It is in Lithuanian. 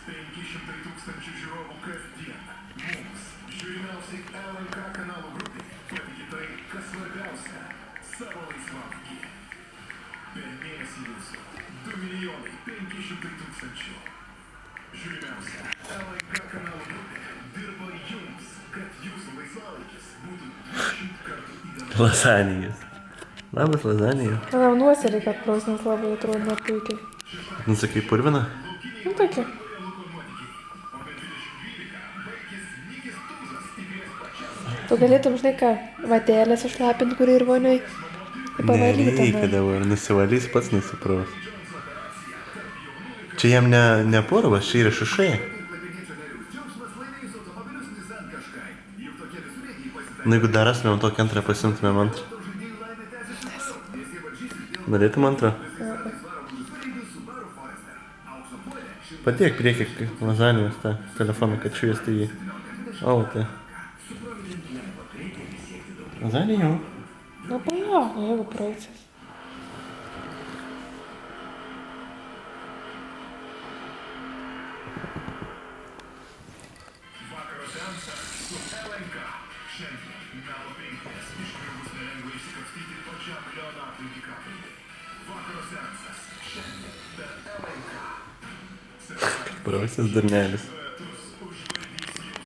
500 tūkstančių žiūrovų kasdien. Mums, žiūrimiausiai LNK kanalų grupė, patikė tai, kas svarbiausia - savo laisvalaikį. Per mėnesį jūsų 2 milijonai 500 tūkstančių. Žiūrimiausia LNK kanalų grupė dirba jums, kad jūsų laisvalaikis būtų 20 kartų įdomus. Lazanijas. Labas, lazanija. Raunuosi reikia atpraust, nes labai atrodo nepuikiai. Nu, sakai, purvina? Nu, tokia. Tu galėtum, žinai ką, vatėlės išlapinti, kurį ir vonioj. Nereikia dabar, nusivalys pats nusipraus. Čia jam ne purvas, čia yra šušai. Nu, jeigu dar rastumėm tokį antrą, pasimtumėm antrą. Norėtum antrą? Padėk priekį lazanijos tą telefoną, kad šviestų jį. O, tai. Lazanijų? Na, palauk, jeigu praeisis. Vakaro seansas su LNK. Šiandien melo penkmės iškriuvus nelengva išsikapstyti pačiam Leonardui DiCaprio. Vakaro seansas šiandien per LNK. Prausis durnelis.